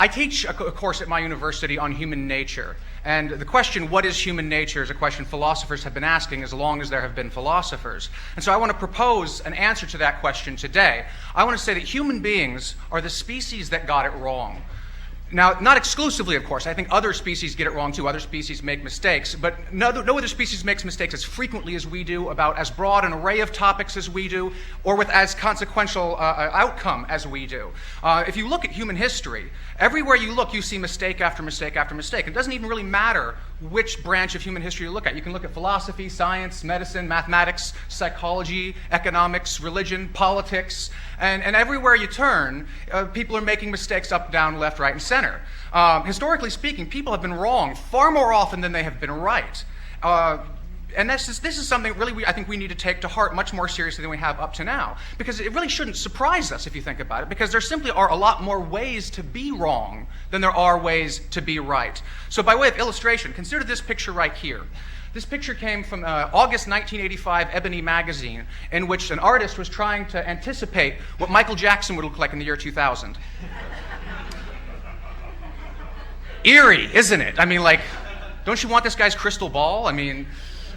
I teach a course at my university on human nature. And the question, what is human nature, is a question philosophers have been asking as long as there have been philosophers. And so I want to propose an answer to that question today. I want to say that human beings are the species that got it wrong. Now, not exclusively, of course. I think other species get it wrong, too. Other species make mistakes. But no other species makes mistakes as frequently as we do, about as broad an array of topics as we do, or with as consequential outcome as we do. If you look at human history, everywhere you look, you see mistake after mistake after mistake. It doesn't even really matter which branch of human history you look at. You can look at philosophy, science, medicine, mathematics, psychology, economics, religion, politics, and everywhere you turn, people are making mistakes up, down, left, right, and center. Historically speaking, people have been wrong far more often than they have been right. And this is something really I think we need to take to heart much more seriously than we have up to now. Because it really shouldn't surprise us if you think about it, because there simply are a lot more ways to be wrong than there are ways to be right. So by way of illustration, consider this picture right here. This picture came from August 1985 Ebony magazine, in which an artist was trying to anticipate what Michael Jackson would look like in the year 2000. Eerie, isn't it? I mean, like, don't you want this guy's crystal ball? I mean,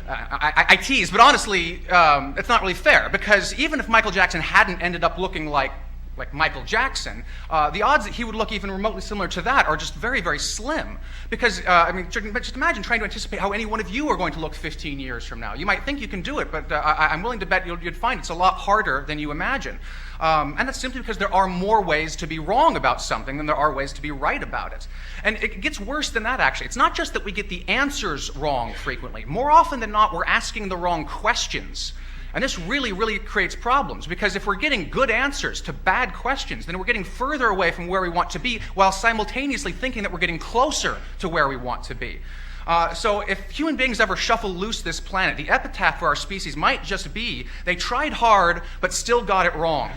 I tease, but honestly, it's not really fair, because even if Michael Jackson hadn't ended up looking like Michael Jackson, the odds that he would look even remotely similar to that are just very, very slim. Because, just imagine trying to anticipate how any one of you are going to look 15 years from now. You might think you can do it, but I'm willing to bet you'd find it's a lot harder than you imagine. And that's simply because there are more ways to be wrong about something than there are ways to be right about it. And it gets worse than that, actually. It's not just that we get the answers wrong frequently. More often than not, we're asking the wrong questions. And this really, really creates problems, because if we're getting good answers to bad questions, then we're getting further away from where we want to be, while simultaneously thinking that we're getting closer to where we want to be. So if human beings ever shuffle loose this planet, the epitaph for our species might just be, they tried hard, but still got it wrong.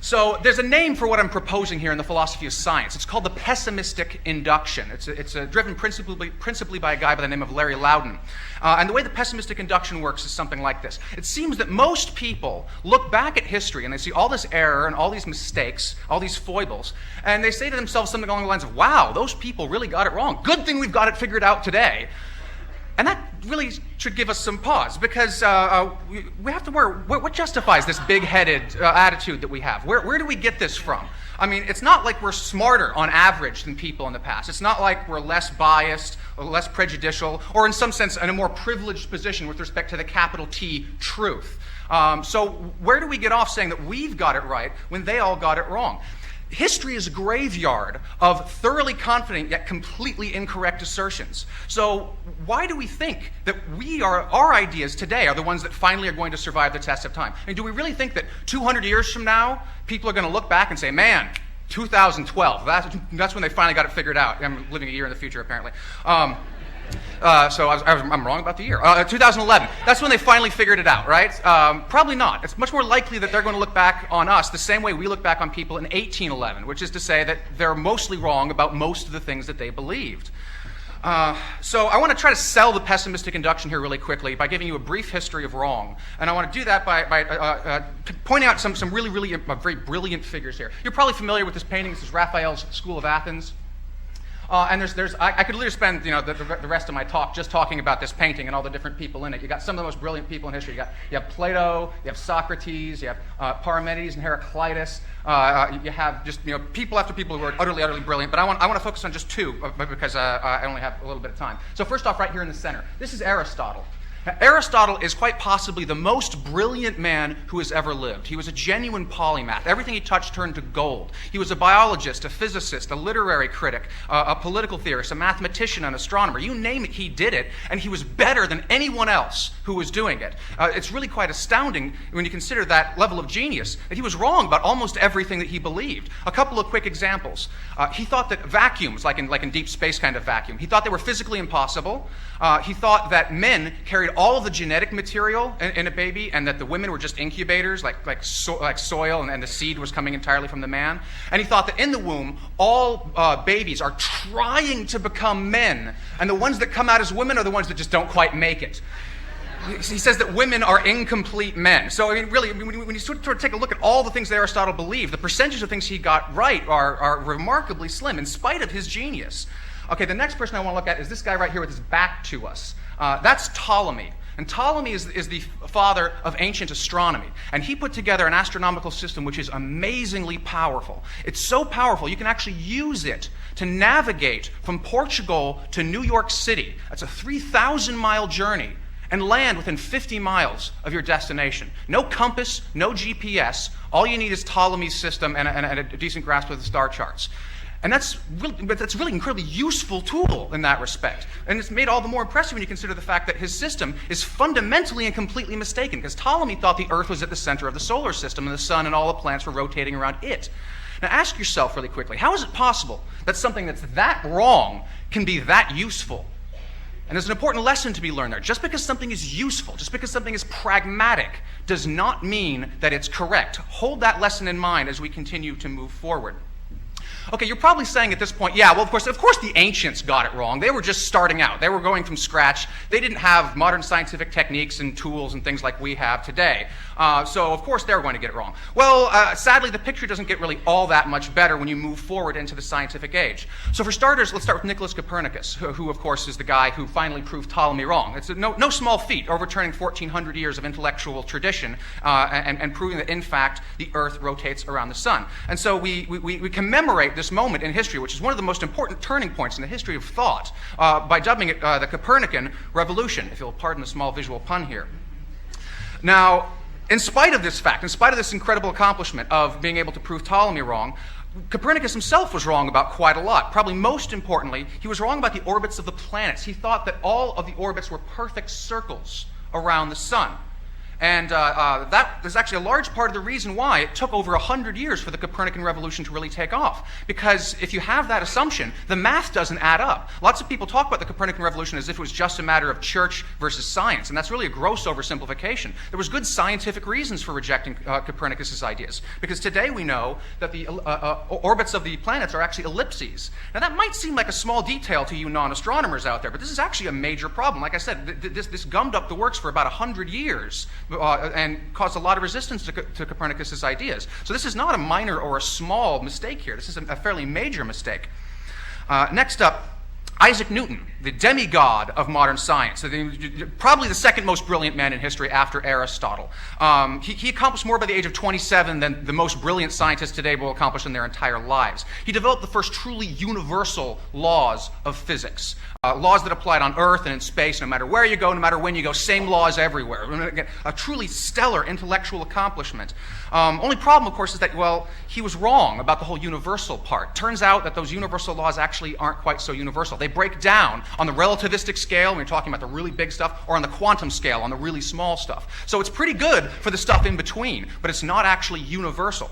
So there's a name for what I'm proposing here in the philosophy of science. It's called the Pessimistic Induction. It's driven principally by a guy by the name of Larry Loudon. And the way the Pessimistic Induction works is something like this. It seems that most people look back at history and they see all this error and all these mistakes, all these foibles, and they say to themselves something along the lines of, wow, those people really got it wrong. Good thing we've got it figured out today. And that really should give us some pause, because we have to wonder, what justifies this big-headed attitude that we have? Where do we get this from? I mean, it's not like we're smarter on average than people in the past. It's not like we're less biased or less prejudicial, or in some sense in a more privileged position with respect to the capital T truth. So where do we get off saying that we've got it right when they all got it wrong? History is a graveyard of thoroughly confident yet completely incorrect assertions. So why do we think that our ideas today are the ones that finally are going to survive the test of time? I mean, do we really think that 200 years from now, people are going to look back and say, man, 2012, that's when they finally got it figured out. I'm living a year in the future, apparently. So I'm wrong about the year. 2011. That's when they finally figured it out, right? Probably not. It's much more likely that they're going to look back on us the same way we look back on people in 1811, which is to say that they're mostly wrong about most of the things that they believed. So I want to try to sell the pessimistic induction here really quickly by giving you a brief history of wrong. And I want to do that by pointing out some really, really very brilliant figures here. You're probably familiar with this painting. This is Raphael's School of Athens. And I could literally spend the rest of my talk just talking about this painting and all the different people in it. You got some of the most brilliant people in history. You have Plato, you have Socrates, you have Parmenides and Heraclitus. You have just people after people who are utterly brilliant. But I want to focus on just two because I only have a little bit of time. So first off, right here in the center, this is Aristotle. Now, Aristotle is quite possibly the most brilliant man who has ever lived. He was a genuine polymath. Everything he touched turned to gold. He was a biologist, a physicist, a literary critic, a political theorist, a mathematician, an astronomer. You name it, he did it, and he was better than anyone else who was doing it. It's really quite astounding when you consider that level of genius, that he was wrong about almost everything that he believed. A couple of quick examples. He thought that vacuums, like in deep space kind of vacuum, he thought they were physically impossible. He thought that men carried all of the genetic material in a baby, and that the women were just incubators, like soil, and the seed was coming entirely from the man. And he thought that in the womb, all babies are trying to become men, and the ones that come out as women are the ones that just don't quite make it. He says that women are incomplete men. So, I mean, really, when you sort of take a look at all the things that Aristotle believed, the percentage of things he got right are remarkably slim, in spite of his genius. Okay, the next person I want to look at is this guy right here with his back to us. That's Ptolemy. And Ptolemy is the father of ancient astronomy. And he put together an astronomical system which is amazingly powerful. It's so powerful, you can actually use it to navigate from Portugal to New York City. That's a 3,000-mile journey, and land within 50 miles of your destination. No compass, no GPS. All you need is Ptolemy's system and a decent grasp of the star charts. And that's really incredibly useful tool in that respect. And it's made all the more impressive when you consider the fact that his system is fundamentally and completely mistaken, because Ptolemy thought the Earth was at the center of the solar system and the sun and all the planets were rotating around it. Now ask yourself really quickly, how is it possible that something that's that wrong can be that useful? And there's an important lesson to be learned there. Just because something is useful, just because something is pragmatic, does not mean that it's correct. Hold that lesson in mind as we continue to move forward. Okay, you're probably saying at this point, yeah, well, of course the ancients got it wrong. They were just starting out. They were going from scratch. They didn't have modern scientific techniques and tools and things like we have today. So, of course, they're going to get it wrong. Well, sadly, the picture doesn't get really all that much better when you move forward into the scientific age. So, for starters, let's start with Nicholas Copernicus, who of course, is the guy who finally proved Ptolemy wrong. It's no small feat, overturning 1,400 years of intellectual tradition and proving that, in fact, the Earth rotates around the sun. And so we commemorate this moment in history, which is one of the most important turning points in the history of thought, by dubbing it the Copernican Revolution, if you'll pardon the small visual pun here. Now, in spite of this fact, in spite of this incredible accomplishment of being able to prove Ptolemy wrong, Copernicus himself was wrong about quite a lot. Probably most importantly, he was wrong about the orbits of the planets. He thought that all of the orbits were perfect circles around the sun. And that is actually a large part of the reason why it took over 100 years for the Copernican revolution to really take off. Because if you have that assumption, the math doesn't add up. Lots of people talk about the Copernican revolution as if it was just a matter of church versus science, and that's really a gross oversimplification. There was good scientific reasons for rejecting Copernicus's ideas, because today we know that the orbits of the planets are actually ellipses. Now that might seem like a small detail to you non-astronomers out there, but this is actually a major problem. Like I said, this gummed up the works for about 100 years. And caused a lot of resistance to Copernicus's ideas. So this is not a minor or a small mistake here. This is a fairly major mistake. Next up, Isaac Newton, the demigod of modern science, probably the second most brilliant man in history after Aristotle. He accomplished more by the age of 27 than the most brilliant scientists today will accomplish in their entire lives. He developed the first truly universal laws of physics, laws that applied on Earth and in space, no matter where you go, no matter when you go, same laws everywhere. Again, a truly stellar intellectual accomplishment. Only problem, of course, is that, well, he was wrong about the whole universal part. Turns out that those universal laws actually aren't quite so universal. They break down on the relativistic scale, when you're talking about the really big stuff, or on the quantum scale, on the really small stuff. So it's pretty good for the stuff in between, but it's not actually universal.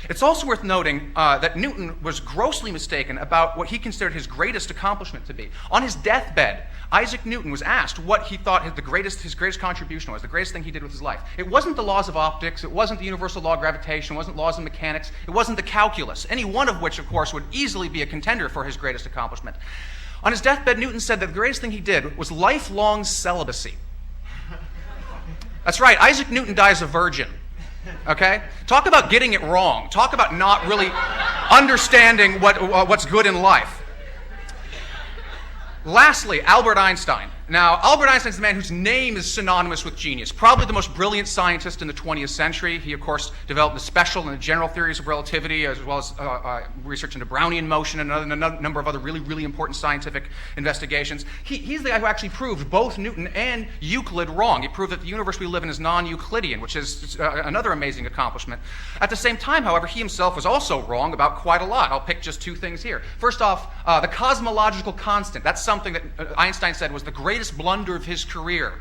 It's also worth noting that Newton was grossly mistaken about what he considered his greatest accomplishment to be. On his deathbed, Isaac Newton was asked what he thought his greatest contribution was, the greatest thing he did with his life. It wasn't the laws of optics, it wasn't the universal law of gravitation, it wasn't laws of mechanics, it wasn't the calculus, any one of which, of course, would easily be a contender for his greatest accomplishment. On his deathbed, Newton said that the greatest thing he did was lifelong celibacy. That's right, Isaac Newton dies a virgin. Okay? Talk about getting it wrong. Talk about not really understanding what's good in life. Lastly, Albert Einstein. Now, Albert Einstein is the man whose name is synonymous with genius. Probably the most brilliant scientist in the 20th century. He, of course, developed the special and the general theories of relativity, as well as research into Brownian motion and a number of other really, really important scientific investigations. He's the guy who actually proved both Newton and Euclid wrong. He proved that the universe we live in is non-Euclidean, which is another amazing accomplishment. At the same time, however, he himself was also wrong about quite a lot. I'll pick just two things here. First off, the cosmological constant. That's something that Einstein said was the greatest blunder of his career.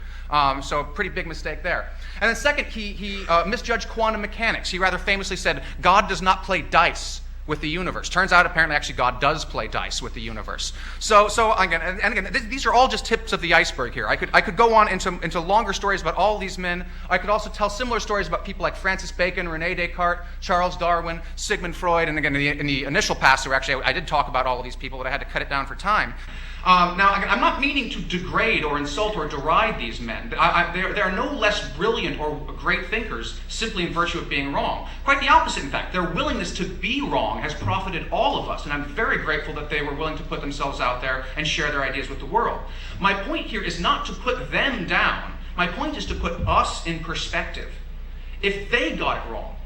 So a pretty big mistake there. And then second, he misjudged quantum mechanics. He rather famously said, God does not play dice with the universe. Turns out, apparently, actually, God does play dice with the universe. So again, these are all just tips of the iceberg here. I could go on into longer stories about all these men. I could also tell similar stories about people like Francis Bacon, René Descartes, Charles Darwin, Sigmund Freud, and again, in the initial pass-through, actually, I did talk about all of these people, but I had to cut it down for time. Now, I'm not meaning to degrade or insult or deride these men. They are no less brilliant or great thinkers simply in virtue of being wrong. Quite the opposite, in fact. Their willingness to be wrong has profited all of us, and I'm very grateful that they were willing to put themselves out there and share their ideas with the world. My point here is not to put them down. My point is to put us in perspective. If they got it wrong,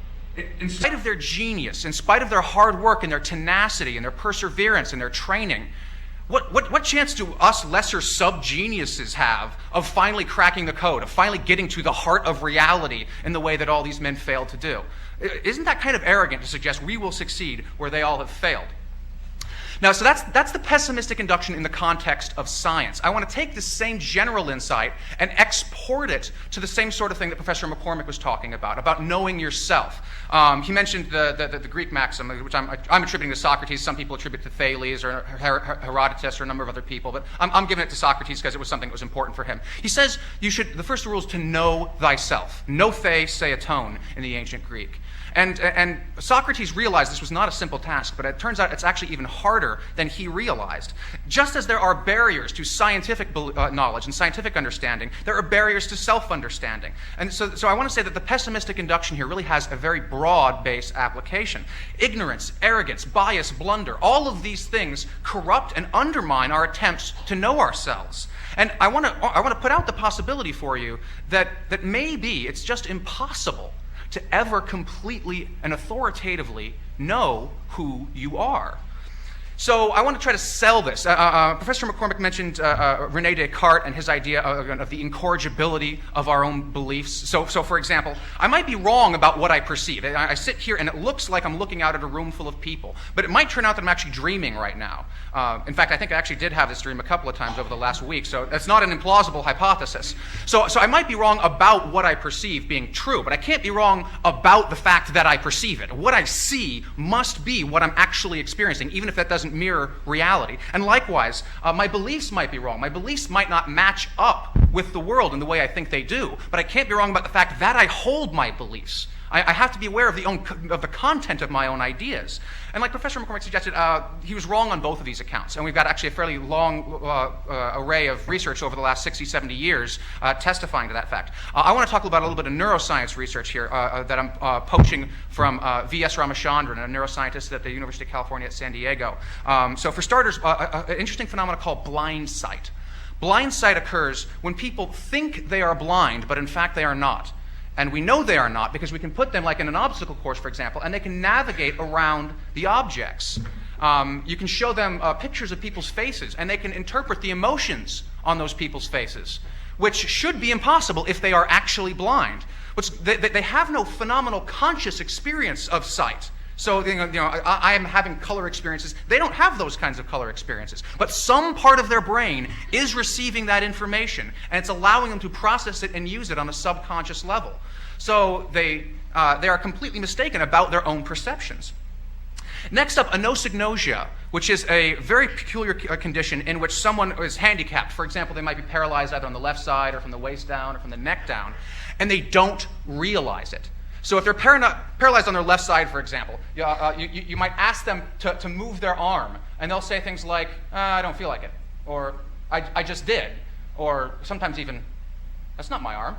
in spite of their genius, in spite of their hard work and their tenacity and their perseverance and their training, what chance do us lesser sub-geniuses have of finally cracking the code, of finally getting to the heart of reality in the way that all these men failed to do? Isn't that kind of arrogant to suggest we will succeed where they all have failed? Now, so that's the pessimistic induction in the context of science. I want to take this same general insight and export it to the same sort of thing that Professor McCormick was talking about knowing yourself. He mentioned the Greek maxim, which I'm attributing to Socrates. Some people attribute it to Thales or Herodotus or a number of other people, but I'm giving it to Socrates because it was something that was important for him. He says the first rule is to know thyself. No the se aton in the ancient Greek. And Socrates realized this was not a simple task, but it turns out it's actually even harder than he realized. Just as there are barriers to scientific knowledge and scientific understanding, there are barriers to self-understanding. And so I want to say that the pessimistic induction here really has a very broad-based application. Ignorance, arrogance, bias, blunder, all of these things corrupt and undermine our attempts to know ourselves. And I want to put out the possibility for you that maybe it's just impossible to ever completely and authoritatively know who you are. So I want to try to sell this. Professor McCormick mentioned René Descartes and his idea of the incorrigibility of our own beliefs. So for example, I might be wrong about what I perceive. I sit here and it looks like I'm looking out at a room full of people, but it might turn out that I'm actually dreaming right now. In fact, I think I actually did have this dream a couple of times over the last week, so that's not an implausible hypothesis. So I might be wrong about what I perceive being true, but I can't be wrong about the fact that I perceive it. What I see must be what I'm actually experiencing, even if that doesn't mirror reality. And likewise, my beliefs might be wrong. My beliefs might not match up with the world in the way I think they do, but I can't be wrong about the fact that I hold my beliefs. I have to be aware of the content of my own ideas. And like Professor McCormick suggested, he was wrong on both of these accounts. And we've got actually a fairly long array of research over the last 60, 70 years testifying to that fact. I want to talk about a little bit of neuroscience research here that I'm poaching from V.S. Ramachandran, a neuroscientist at the University of California at San Diego. So for starters, an interesting phenomenon called blind sight. Blind sight occurs when people think they are blind, but in fact they are not. And we know they are not because we can put them like in an obstacle course, for example, and they can navigate around the objects. You can show them pictures of people's faces, and they can interpret the emotions on those people's faces, which should be impossible if they are actually blind. They have no phenomenal conscious experience of sight. So I am having color experiences. They don't have those kinds of color experiences. But some part of their brain is receiving that information, and it's allowing them to process it and use it on a subconscious level. So they are completely mistaken about their own perceptions. Next up, anosognosia, which is a very peculiar condition in which someone is handicapped. For example, they might be paralyzed either on the left side or from the waist down or from the neck down, and they don't realize it. So if they're paralyzed on their left side, for example, you might ask them to move their arm, and they'll say things like, I don't feel like it, or I just did, or sometimes even, that's not my arm.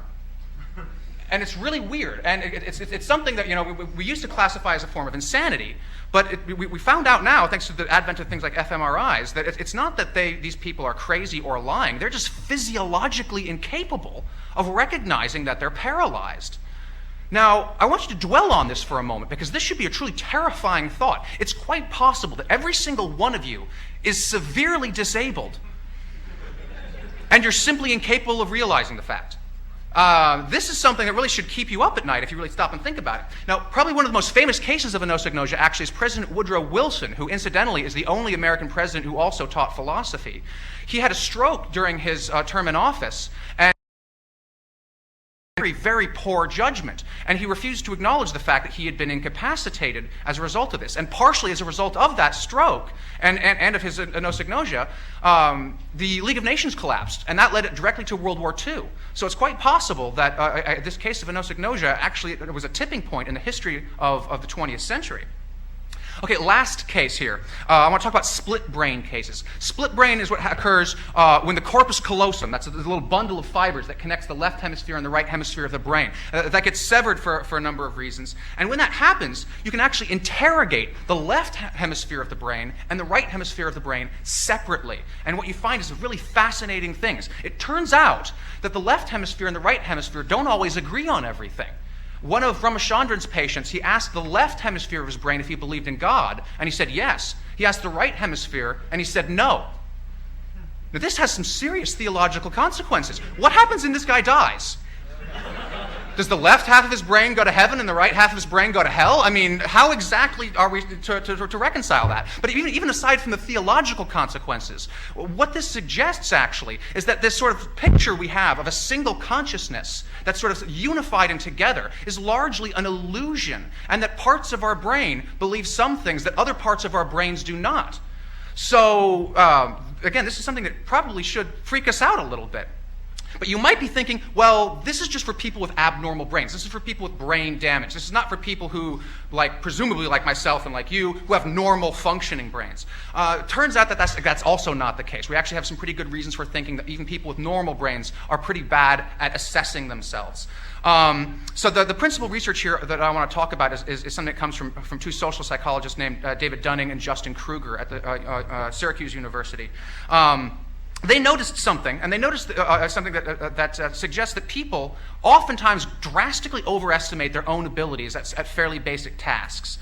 And it's really weird, and it's something that we used to classify as a form of insanity, but we found out now, thanks to the advent of things like fMRIs, that it's not that these people are crazy or lying, they're just physiologically incapable of recognizing that they're paralyzed. Now, I want you to dwell on this for a moment, because this should be a truly terrifying thought. It's quite possible that every single one of you is severely disabled, and you're simply incapable of realizing the fact. This is something that really should keep you up at night if you really stop and think about it. Now, probably one of the most famous cases of anosognosia actually is President Woodrow Wilson, who incidentally is the only American president who also taught philosophy. He had a stroke during his term in office, and very, very poor judgment, and he refused to acknowledge the fact that he had been incapacitated as a result of this. And partially as a result of that stroke and of his anosognosia, the League of Nations collapsed, and that led it directly to World War II. So it's quite possible that this case of anosognosia actually was a tipping point in the history of the 20th century. Okay, last case here. I want to talk about split brain cases. Split brain is what occurs when the corpus callosum, that's a little bundle of fibers that connects the left hemisphere and the right hemisphere of the brain, that gets severed for a number of reasons. And when that happens, you can actually interrogate the left hemisphere of the brain and the right hemisphere of the brain separately. And what you find is really fascinating things. It turns out that the left hemisphere and the right hemisphere don't always agree on everything. One of Ramachandran's patients, he asked the left hemisphere of his brain if he believed in God, and he said yes. He asked the right hemisphere, and he said no. Now this has some serious theological consequences. What happens when this guy dies? Does the left half of his brain go to heaven and the right half of his brain go to hell? I mean, how exactly are we to reconcile that? But even aside from the theological consequences, what this suggests actually is that this sort of picture we have of a single consciousness that's sort of unified and together is largely an illusion, and that parts of our brain believe some things that other parts of our brains do not. So, again, this is something that probably should freak us out a little bit. But you might be thinking, well, this is just for people with abnormal brains. This is for people with brain damage. This is not for people who, presumably like myself and like you, who have normal functioning brains. Turns out that that's also not the case. We actually have some pretty good reasons for thinking that even people with normal brains are pretty bad at assessing themselves. So the principal research here that I want to talk about is something that comes from two social psychologists named David Dunning and Justin Kruger at the Syracuse University. They noticed something, and they noticed something that suggests that people oftentimes drastically overestimate their own abilities at fairly basic tasks.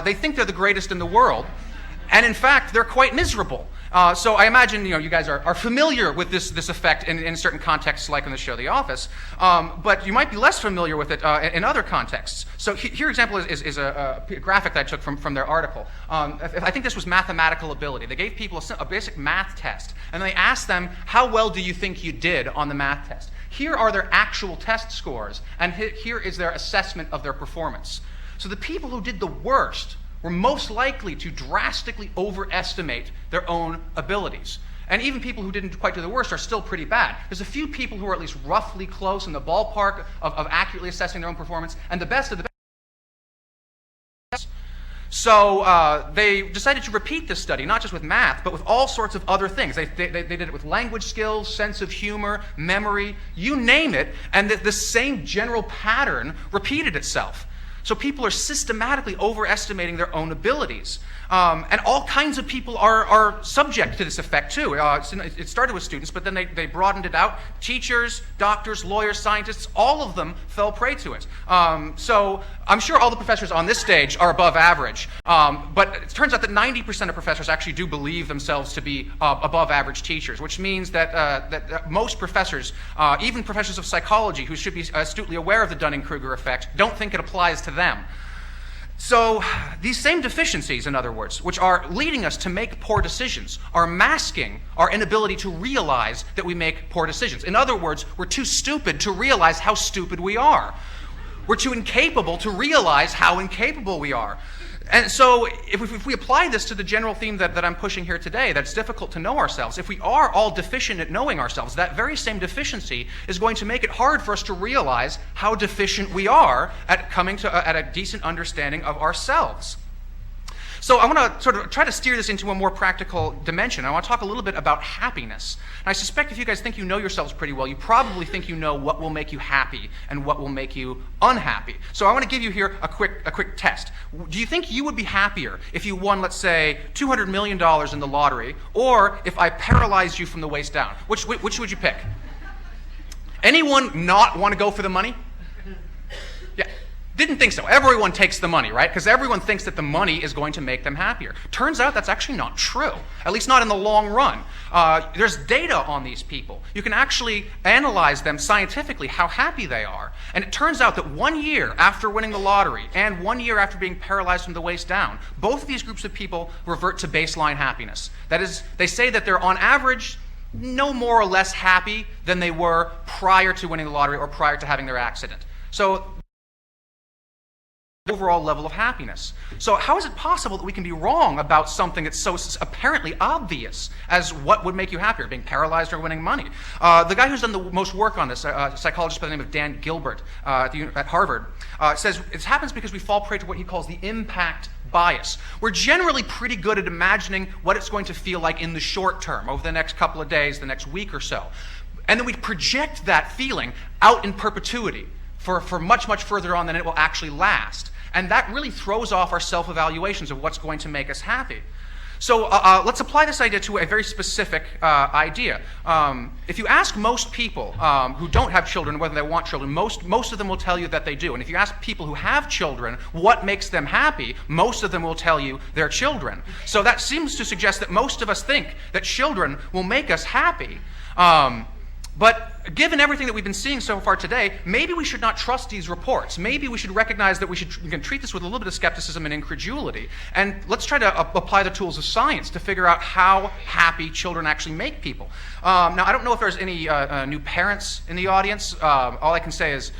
They think they're the greatest in the world, and in fact, they're quite miserable. So I imagine you guys are familiar with this effect in certain contexts, like in the show The Office, but you might be less familiar with it in other contexts. So here, example is a graphic that I took from their article. I think this was mathematical ability. They gave people a basic math test, and they asked them, how well do you think you did on the math test? Here are their actual test scores, and here is their assessment of their performance. So the people who did the worst were most likely to drastically overestimate their own abilities. And even people who didn't quite do the worst are still pretty bad. There's a few people who are at least roughly close in the ballpark of accurately assessing their own performance, and the best of the best. So they decided to repeat this study, not just with math, but with all sorts of other things. They did it with language skills, sense of humor, memory, you name it, and the same general pattern repeated itself. So people are systematically overestimating their own abilities. And all kinds of people are subject to this effect too. It started with students, but then they broadened it out. Teachers, doctors, lawyers, scientists, all of them fell prey to it. So I'm sure all the professors on this stage are above average. But it turns out that 90% of professors actually do believe themselves to be above average teachers, which means that most professors, even professors of psychology who should be astutely aware of the Dunning-Kruger effect, don't think it applies to them. So these same deficiencies, in other words, which are leading us to make poor decisions, are masking our inability to realize that we make poor decisions. In other words, we're too stupid to realize how stupid we are. We're too incapable to realize how incapable we are. And so if we apply this to the general theme that I'm pushing here today, that it's difficult to know ourselves, if we are all deficient at knowing ourselves, that very same deficiency is going to make it hard for us to realize how deficient we are at coming to at a decent understanding of ourselves. So I want to sort of try to steer this into a more practical dimension. I want to talk a little bit about happiness. And I suspect if you guys think you know yourselves pretty well, you probably think you know what will make you happy and what will make you unhappy. So I want to give you here a quick test. Do you think you would be happier if you won, let's say, $200 million in the lottery, or if I paralyzed you from the waist down? Which would you pick? Anyone not want to go for the money? Yeah. Didn't think so. Everyone takes the money, right? Because everyone thinks that the money is going to make them happier. Turns out that's actually not true, at least not in the long run. There's data on these people. You can actually analyze them scientifically, how happy they are. And it turns out that 1 year after winning the lottery and 1 year after being paralyzed from the waist down, both of these groups of people revert to baseline happiness. That is, they say that they're on average no more or less happy than they were prior to winning the lottery or prior to having their accident. So overall level of happiness. So how is it possible that we can be wrong about something that's so apparently obvious as what would make you happier, being paralyzed or winning money? The guy who's done the most work on this, a psychologist by the name of Dan Gilbert at Harvard, says it happens because we fall prey to what he calls the impact bias. We're generally pretty good at imagining what it's going to feel like in the short term, over the next couple of days, the next week or so. And then we project that feeling out in perpetuity for much, much further on than it will actually last. And that really throws off our self-evaluations of what's going to make us happy. So let's apply this idea to a very specific idea. If you ask most people who don't have children whether they want children, most of them will tell you that they do. And if you ask people who have children what makes them happy, most of them will tell you their children. So that seems to suggest that most of us think that children will make us happy. But given everything that we've been seeing so far today, maybe we should not trust these reports. Maybe we should recognize that we can treat this with a little bit of skepticism and incredulity. And let's try to apply the tools of science to figure out how happy children actually make people. Now, I don't know if there's any new parents in the audience. All I can say is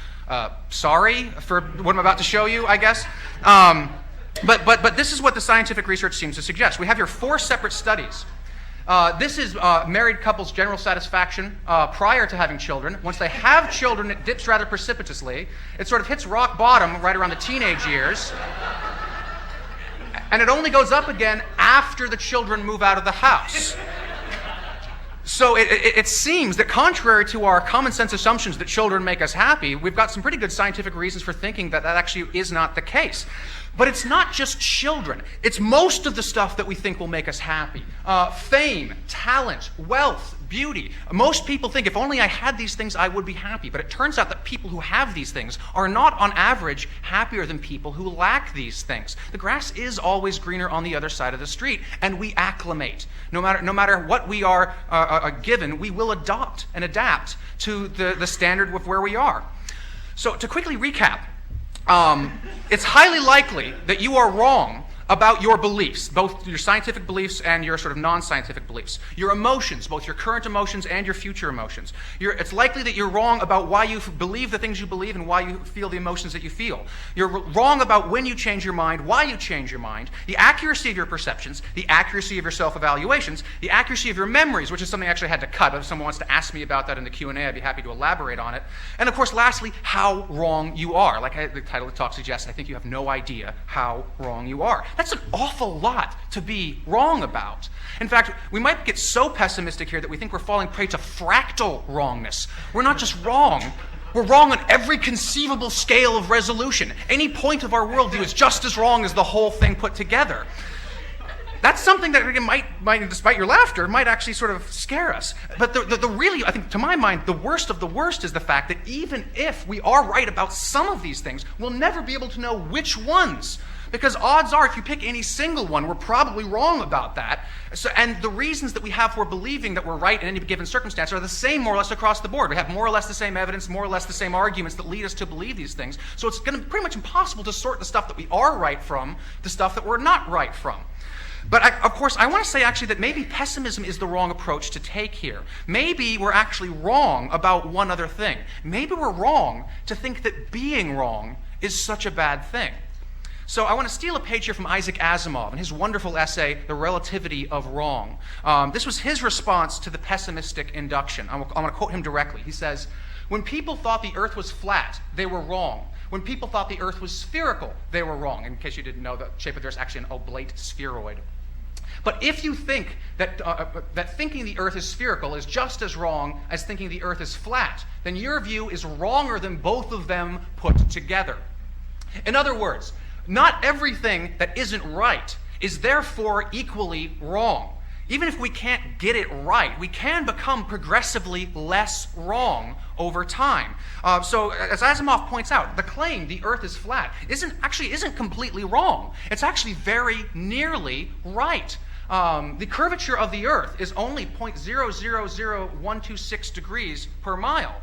sorry for what I'm about to show you, I guess. But this is what the scientific research seems to suggest. We have here 4 separate studies. This is married couples' general satisfaction prior to having children. Once they have children, it dips rather precipitously. It sort of hits rock bottom right around the teenage years. And it only goes up again after the children move out of the house. So it seems that contrary to our common sense assumptions that children make us happy, we've got some pretty good scientific reasons for thinking that that actually is not the case. But it's not just children. It's most of the stuff that we think will make us happy. Fame, talent, wealth, beauty. Most people think if only I had these things, I would be happy. But it turns out that people who have these things are not, on average, happier than people who lack these things. The grass is always greener on the other side of the street, and we acclimate. No matter what we are given, we will adopt and adapt to the standard of where we are. So to quickly recap, it's highly likely that you are wrong about your beliefs, both your scientific beliefs and your sort of non-scientific beliefs. Your emotions, both your current emotions and your future emotions. It's likely that you're wrong about why you believe the things you believe and why you feel the emotions that you feel. You're wrong about when you change your mind, why you change your mind, the accuracy of your perceptions, the accuracy of your self-evaluations, the accuracy of your memories, which is something I actually had to cut. But if someone wants to ask me about that in the Q&A, I'd be happy to elaborate on it. And of course, lastly, how wrong you are. Like the title of the talk suggests, I think you have no idea how wrong you are. That's an awful lot to be wrong about. In fact, we might get so pessimistic here that we think we're falling prey to fractal wrongness. We're not just wrong, we're wrong on every conceivable scale of resolution. Any point of our worldview is just as wrong as the whole thing put together. That's something that might, despite your laughter, might actually sort of scare us. But the really, I think, to my mind, the worst of the worst is the fact that even if we are right about some of these things, we'll never be able to know which ones. Because odds are, if you pick any single one, we're probably wrong about that. And the reasons that we have for believing that we're right in any given circumstance are the same more or less across the board. We have more or less the same evidence, more or less the same arguments that lead us to believe these things. So it's going to be pretty much impossible to sort the stuff that we are right from the stuff that we're not right from. But of course, I want to say actually that maybe pessimism is the wrong approach to take here. Maybe we're actually wrong about one other thing. Maybe we're wrong to think that being wrong is such a bad thing. So I want to steal a page here from Isaac Asimov and his wonderful essay, The Relativity of Wrong. This was his response to the pessimistic induction. I'm going to quote him directly. He says, "When people thought the earth was flat, they were wrong. When people thought the earth was spherical, they were wrong." In case you didn't know, the shape of the earth is actually an oblate spheroid. But if you think that thinking the earth is spherical is just as wrong as thinking the earth is flat, then your view is wronger than both of them put together. In other words, not everything that isn't right is therefore equally wrong. Even if we can't get it right, we can become progressively less wrong over time. So as Asimov points out, the claim the earth is flat isn't completely wrong. It's actually very nearly right. The curvature of the earth is only 0.000126 degrees per mile.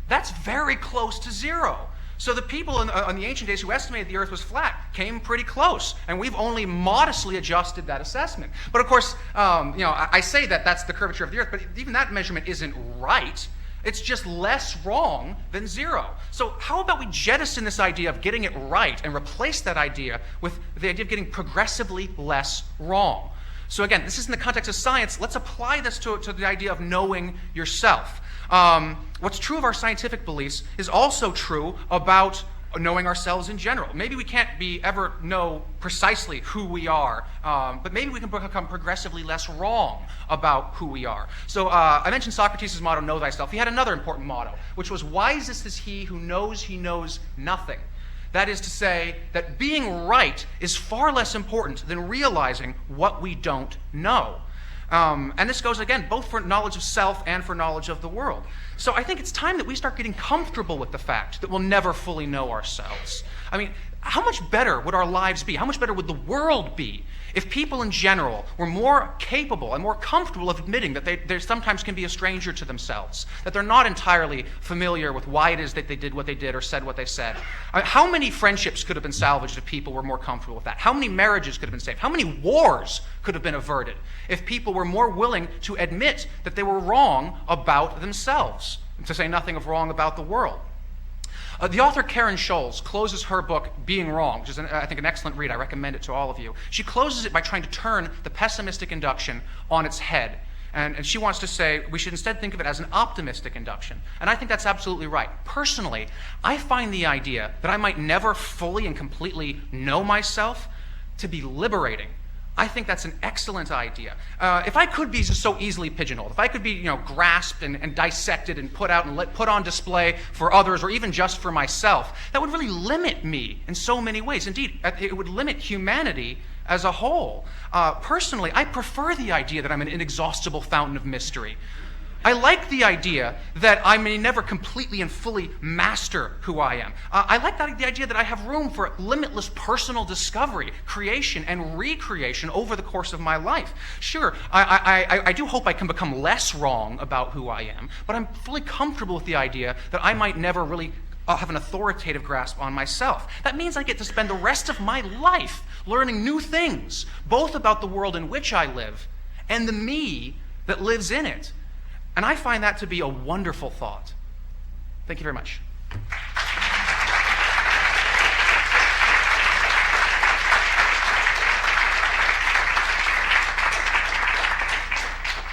That's very close to zero. So the people in the ancient days who estimated the earth was flat came pretty close, and we've only modestly adjusted that assessment. But of course, I say that that's the curvature of the earth, but even that measurement isn't right. It's just less wrong than zero. So how about we jettison this idea of getting it right and replace that idea with the idea of getting progressively less wrong? So again, this is in the context of science. Let's apply this to the idea of knowing yourself. What's true of our scientific beliefs is also true about knowing ourselves in general. Maybe we can't ever know precisely who we are, but maybe we can become progressively less wrong about who we are. So I mentioned Socrates' motto, know thyself. He had another important motto, which was, wisest is he knows nothing. That is to say that being right is far less important than realizing what we don't know. And this goes, again, both for knowledge of self and for knowledge of the world. So I think it's time that we start getting comfortable with the fact that we'll never fully know ourselves. I mean, how much better would our lives be? How much better would the world be if people in general were more capable and more comfortable of admitting that they sometimes can be a stranger to themselves, that they're not entirely familiar with why it is that they did what they did or said what they said? How many friendships could have been salvaged if people were more comfortable with that? How many marriages could have been saved? How many wars could have been averted if people were more willing to admit that they were wrong about themselves, to say nothing of wrong about the world? The author Karen Scholes closes her book, Being Wrong, which is, I think, an excellent read. I recommend it to all of you. She closes it by trying to turn the pessimistic induction on its head. And she wants to say we should instead think of it as an optimistic induction. And I think that's absolutely right. Personally, I find the idea that I might never fully and completely know myself to be liberating. I think that's an excellent idea. If I could be so easily pigeonholed, if I could be, grasped and dissected and put out and put on display for others or even just for myself, that would really limit me in so many ways. Indeed, it would limit humanity as a whole. Personally, I prefer the idea that I'm an inexhaustible fountain of mystery. I like the idea that I may never completely and fully master who I am. I like the idea that I have room for limitless personal discovery, creation, and recreation over the course of my life. Sure, I do hope I can become less wrong about who I am, but I'm fully comfortable with the idea that I might never really have an authoritative grasp on myself. That means I get to spend the rest of my life learning new things, both about the world in which I live and the me that lives in it. And I find that to be a wonderful thought. Thank you very much.